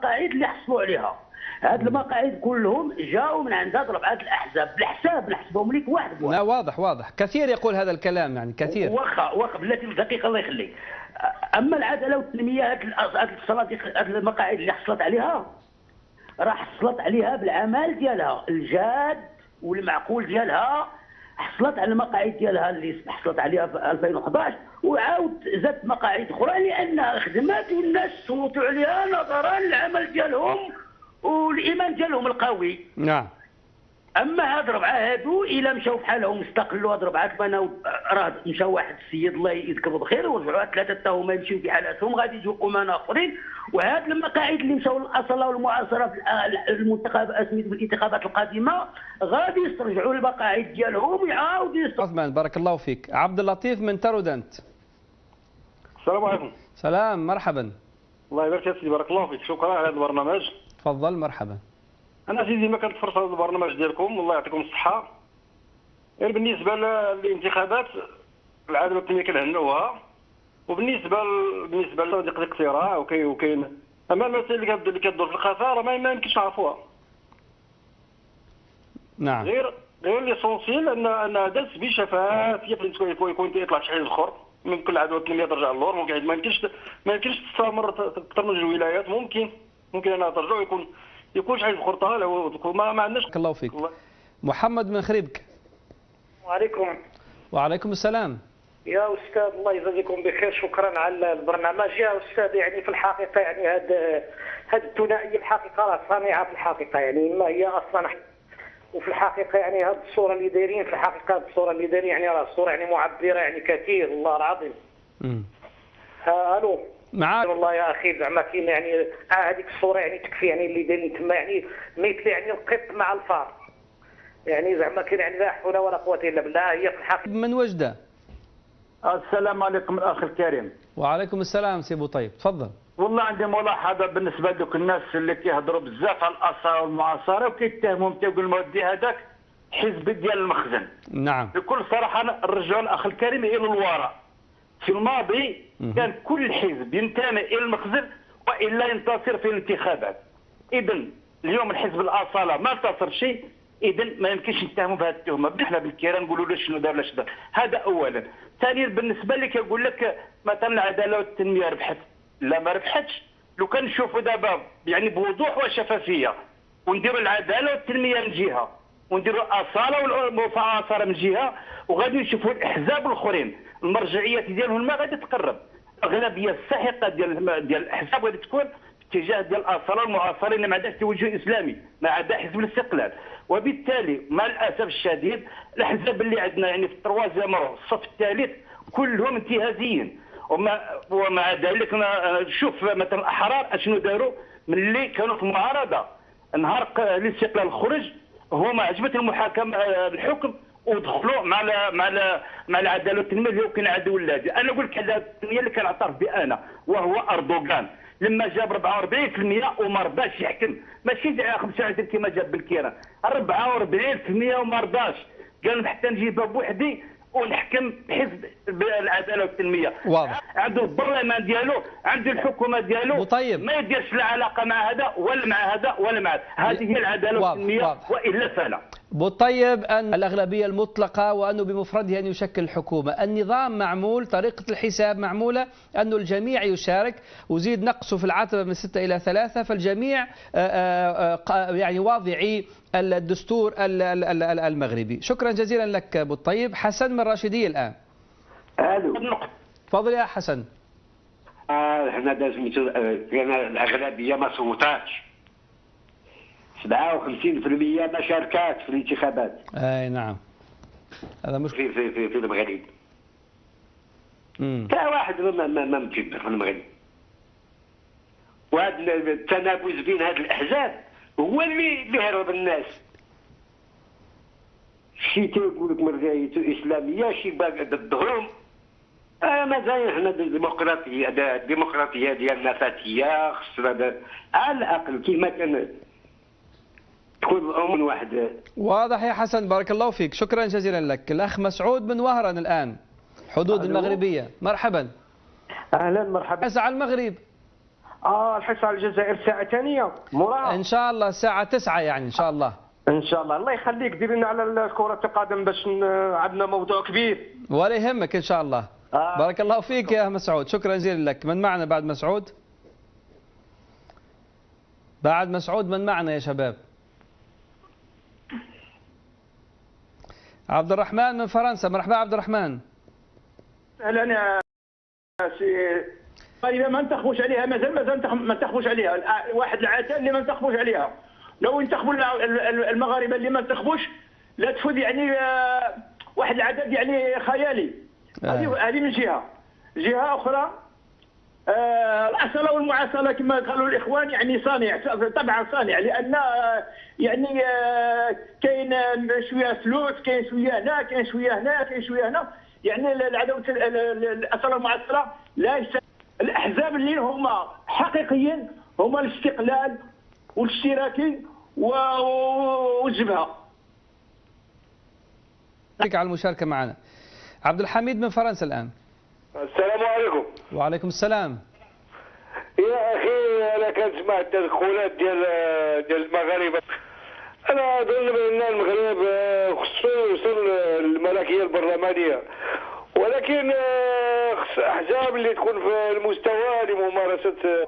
المقاعد اللي حصلوا عليها. هاد المقاعد كلهم جاوا من عند هاد 4 الاحزاب، بالحساب نحسبهم لك واحد بواحد. لا واضح كثير يقول هذا الكلام، يعني كثير. واخا بلاتي دقيقه الله يخليك. اما العداله والتنميه هاد الصناديق، هاد المقاعد اللي حصلت عليها راه حصلت عليها بالعمل ديالها الجاد والمعقول ديالها. حصلت على المقاعد ديالها اللي حصلت عليها في 2011 وعاود زادت مقاعد اخرى لانها خدمات والناس صوتوا عليها نظرا للعمل ديالهم والايمان ديالهم القوي. نعم. اما هاد 4 هادو الا مشاو بحالهم استقلوا، هاد 4 كانوا راه مشاو واحد السيد الله يذكره بخير ورجعوا 3 حتى هما يمشيو في حالاتهم، غادي يجوا امناء اخرين. وهاد المقاعد اللي مشاو للاصاله والمعاصره في المنتخب في الانتخابات القادمه غادي يسترجعوا المقاعد ديالهم ويعاودوا عثمان بارك الله فيك. عبد اللطيف من ترودنت. السلام عليكم. سلام مرحبا. الله يبارك فيك سيدي، بارك الله فيك، شكرا على هذا البرنامج. تفضل مرحبا. انا سيدي ما كنتفرج على البرنامج ديالكم، الله يعطيكم الصحه. غير بالنسبه للانتخابات العداله والتنميه كنهنئوها، وبالنسبه لصناديق الاقتراع وكاين اما المسائل اللي كدور في الخفاء راه ما يمكنش نعرفوها. نعم. غير ليسونسيال ان هذا سبيل شفافيه يكون يطلع شي حاجه اخرى. ممكن العداله والتنميه ترجع للور، ممكن ما يمكنش تستمر اكثر من 2 ولايات، ممكن انها ترجع يكون شي حاجه اخرى ما عندناش. بارك الله فيك. محمد من خريبك. وعليكم. وعليكم السلام. يا استاذ الله يجزيكم بخير، شكرا على البرنامج يا استاذ. يعني في الحقيقه يعني هذه الثنائيه الحقيقه راه صانعه في الحقيقه، يعني ما هي اصلا. وفي الحقيقه يعني هذه الصوره اللي دايرين، في الحقيقه الصوره اللي دايرين يعني راه الصوره يعني معبره يعني كثير والله العظيم. الو معاك والله يا اخي، زعما كاين يعني هذيك الصوره يعني تكفي، يعني اللي دايرين تما يعني مثل يعني القط مع الفار، يعني زعما كاين يعني لا حول ولا قوه الا بالله. هي في الحقيقه من وجده. السلام عليكم الاخ الكريم. وعليكم السلام سي بوطيب، تفضل. والله عندي ملاحظه بالنسبه لذوك الناس اللي كيهضروا بزاف على الاثار والمعاصره وكيتهمهم تيقول المودي هذاك حزب ديال المخزن. نعم. بكل صراحه نرجعوا الاخ الكريم الى الوراء. في الماضي كان كل حزب ينتمي الى المخزن والا ينتصر في الانتخابات. اذا اليوم الحزب الاصاله ما انتصر شيء، اذا ما يمكنش نتهموا بهذه التهمه. احنا بالكيران نقولوا له شنو دار ولا شنو دار. هذا اولا. ثانيا بالنسبه لي كيقول لك مثلا العداله والتنميه ربحت، لا ما ربحتش. لو كان نشوفوا دابا يعني بوضوح وشفافيه ونديروا العداله والتنميه من جهه ونديروا الاصاله والمعاصره من جهه، وغادي نشوفوا الاحزاب الاخرين المرجعيات ديالهم ما غادي تقرب. الاغلبيه الساحقه ديال الاحزاب غادي تكون في اتجاه ديال الاصاله والمعاصرين اللي ما عندهاش توجه اسلامي، ما عدا حزب الاستقلال. وبالتالي مع الاسف الشديد الاحزاب اللي عندنا يعني في التروازيام الصف الثالث كلهم انتهازيين. ومع ذلك نشوف مثلا الاحرار اشنو داروا ملي كانوا في المعارضه نهار الاستقلال خرج، هما عجبتهم المحاكمه الحكم ودخلوا مع العداله والتنميه اللي هو كان عدو ولادي. انا نقول لك العداله والتنميه اللي كنعترف بها انا وهو اردوغان لما جاب 44% وما رضاش يحكم، ماشي 25 كما جاب بالكيران، 44% وما رضاش، قال حتى نجيبها بوحدي ونحكم حزب العداله والتنميه. واضح. عنده البرلمان ديالو، عنده الحكومه ديالو، طيب. ما يديرش لا علاقه مع هذا ولا مع هذا ولا مع هذا. هذه هي العداله والتنميه والا فلا. بالطيب أن الأغلبية المطلقة وأنه بمفرده أن يشكل الحكومة، النظام معمول، طريقة الحساب معمولة، أنه الجميع يشارك وزيد نقصه في العتبة من 6 إلى 3، فالجميع يعني واضعي الدستور المغربي. شكرا جزيلا لك بالطيب. حسن من راشدية الآن. الو تفضل يا حسن. احنا لازم الاغلبيه ما صوتاتش، 57% ما شاركات في الانتخابات. اي نعم، هذا مش في المغرب. كان واحد ما مكبر في المغرب. وهذا التنافس بين هذه الاحزاب هو اللي هرب الناس. شي تيقول لك مرجعيته اسلاميه، شي باقي ضدهم. مازال حنا الديمقراطيه ديالنا فاتيه، خصنا على الاقل كيما كان تكون الامور واحد. واضح يا حسن، بارك الله فيك، شكرا جزيلا لك. الاخ مسعود من وهران الان، حدود المغربيه. مرحبا. اهلا مرحبا. اسعى المغرب. الحصه على الجزائر الساعه ثانيه موراها ان شاء الله الساعه 9 يعني ان شاء الله. ان شاء الله. الله يخليك دير لنا على كره القدم باش عندنا موضوع كبير. ولا يهمك ان شاء الله. بارك الله فيك يا مسعود، شكرا جزيلا لك. من معنا بعد مسعود؟ بعد مسعود من معنا يا شباب؟ عبد الرحمن من فرنسا. مرحبا عبد الرحمن. اهلا يا سي. طيب ما ننتخبوش عليها، مازال ما ننتخبوش عليها. واحد العاده اللي ما ننتخبوش عليها، لو ينتخبوا المغاربه اللي ما ننتخبوش لا تفوت يعني واحد العدد يعني خيالي. هذه من جهه اخرى الاصاله والمعاصره كما قالوا الاخوان يعني صانع، طبعا صانع، لان يعني كاين شويه فلوس، كاين شويه هنا، كاين شويه هنا، كاين شويه هنا، يعني العداوه الاصاله والمعاصره لا. الاحزاب اللي هما حقيقيين هما الاستقلال والاشتراكي والجبهه. على المشاركه معنا. عبد الحميد من فرنسا الان. السلام عليكم. وعليكم السلام. يا اخي انا كنسمع التدخلات ديال المغاربه. انا اظن بان المغرب خصو يوصل للملكيه البرلمانيه، ولكن خص احزاب اللي تكون في المستوى لممارسه.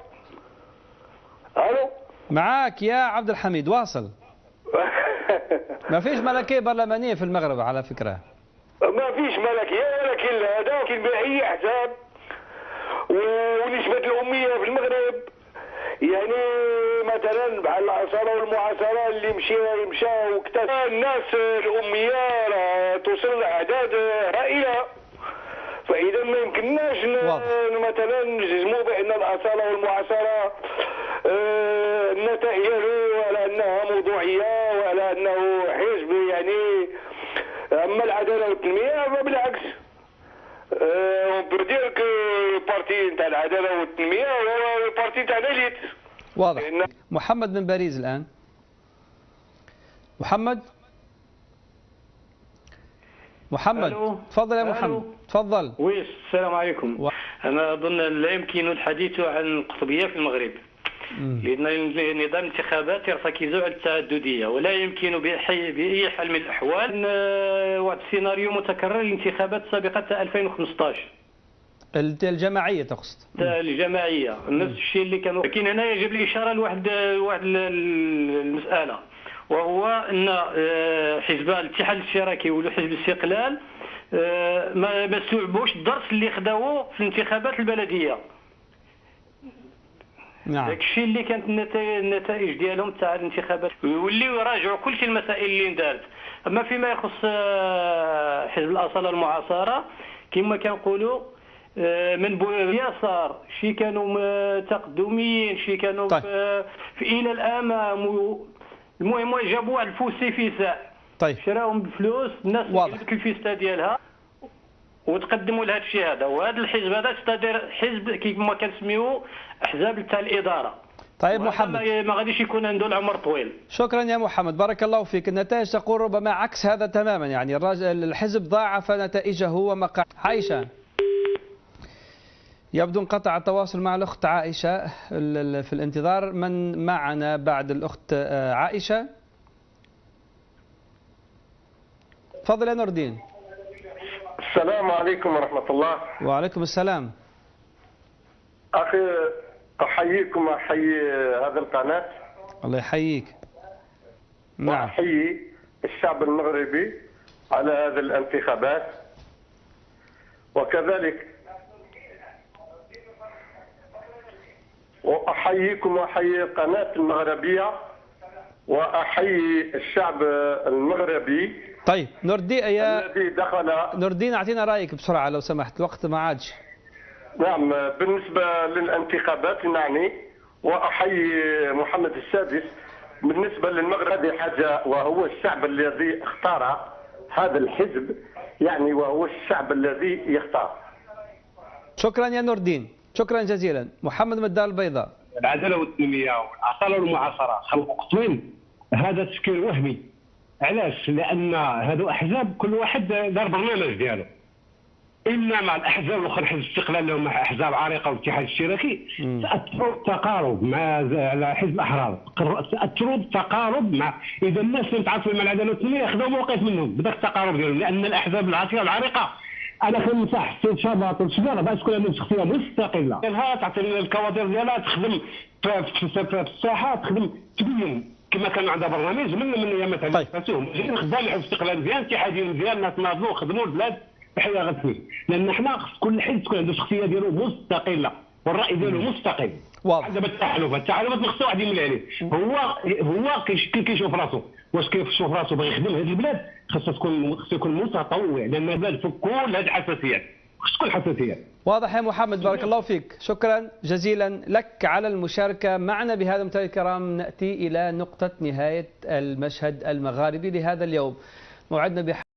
الو معاك يا عبد الحميد، واصل. ما فيش ملكيه برلمانيه في المغرب على فكره. ما فيش ملكيه، ولكن هذا كاين باي احزاب ونسبه الاميه في المغرب يعني مثلا بحال الاصاله والمعاصره اللي مشاو وكثر الناس الاميه راه توصل لاعداد هائله، فاذا ما يمكنناش مثلا نجزموا بان الاصاله والمعاصره النتائج على انها موضوعيه وعلى انه حزب يعني. اما العداله والتنميه فبالعكس، اون بو دير كو البارتي نتاع العداله والتنميه هو البارتي تاع ليليت. واضح. محمد من باريس الان. محمد تفضل يا محمد، تفضل. وي السلام عليكم. انا اظن لا يمكن الحديث عن القطبيه في المغرب، لأن نظام الانتخابات يرتكز على التعددية، ولا يمكن بأي حال من الأحوال واحد السيناريو متكرر للانتخابات السابقة تاع 2015 الجماعية تقصد؟ الجماعية نفس الشيء اللي كانوا. لكن هنا يجب الإشارة لواحد المسألة، وهو أن حزب الاتحاد الاشتراكي وحزب الاستقلال ما استوعبوش الدرس اللي خداوه في الانتخابات البلدية. نعم. داك الشيء اللي كانت النتائج ديالهم تاع الانتخابات يوليو يراجعوا كل شيء المسائل اللي اندارت. اما فيما يخص حزب الاصاله المعاصره كما كنقولوا من اليسار، شي كانوا تقدميين، شي كانوا طيب. في الى الامام. المهم جابوا واحد الفسيفساء، طيب شراهم بالفلوس، الناس جابت الفيستا ديالها وتقدموا لهذا الشيء هذا. وهذا الحزب هذا تقدر حزب كيما كنسميوه احزاب تاع الاداره. طيب محمد، ما غاديش يكون عنده العمر طويل. شكرا يا محمد، بارك الله فيك. النتائج تقول ربما عكس هذا تماما، يعني الحزب ضاعف نتائجه ومقاعد. عائشه، يبدو انقطع التواصل مع الاخت عائشه في الانتظار. من معنا بعد الاخت عائشه؟ تفضل يا نور الدين. السلام عليكم ورحمة الله. وعليكم السلام. أخي أحييكم وأحيي هذه القناة. الله يحييك. نعم. وأحيي الشعب المغربي على هذه الانتخابات، وكذلك وأحييكم وأحيي القناة المغربية وأحيي الشعب المغربي. طيب نور الدين الذي دخل. نور الدين اعطينا رايك بسرعه لو سمحت، الوقت ما عادش. نعم، بالنسبه للانتخابات نعني واحيي محمد السادس. بالنسبه للمغرب هذه حاجه، وهو الشعب الذي اختار هذا الحزب، يعني وهو الشعب الذي يختار. شكرا يا نور الدين، شكرا جزيلا. محمد من الدار البيضاء. العداله والتنميه والاصاله والمعاصره خلقوا قطبين، هذا تفكير وهمي. علاش؟ لان هذو احزاب كل واحد دار برنامج ديالو. انما الاحزاب الاخرى حزب الاستقلال اللي هم احزاب عريقه والاتحاد الاشتراكي ساثروا التقارب مع حزب الاحرار، ساثروا التقارب مع اذا الناس اللي متعاطفين مع العداله والتنميه ياخذوا موقف منهم بداك التقارب ديالهم، لان الاحزاب العاطفيه العريقه انا كنصح السيد شباط والشجره باش تكون عندهم شخصيه مستقله، تعطي الكوادر ديالها تخدم في الساحه، تخدم تبين كما كان عندها برنامج من ايام مثلا فاتوهم خدام على الاستقلال مزيان، اتحادي مزيان، الناس ناضلوا خدموا البلاد بحال غتمشي، لان حنا كل حزب تكون عنده شخصيه ديالو مستقله والراي ديالو مستقل. واضح. دابا التحالفات ما خصو واحد يملي عليه، هو كيشوف راسو، واش كيشوف راسو باغي يخدم هذه البلاد خصو يكون متطوع، لان البلاد فوق كل هذه الحساسيات خص تكون حساسيات. واضح يا محمد، بارك الله فيك، شكرا جزيلا لك على المشاركة معنا. بهذا مشاهدينا الكرام نأتي إلى نقطة نهاية المشهد المغاربي لهذا اليوم. موعدنا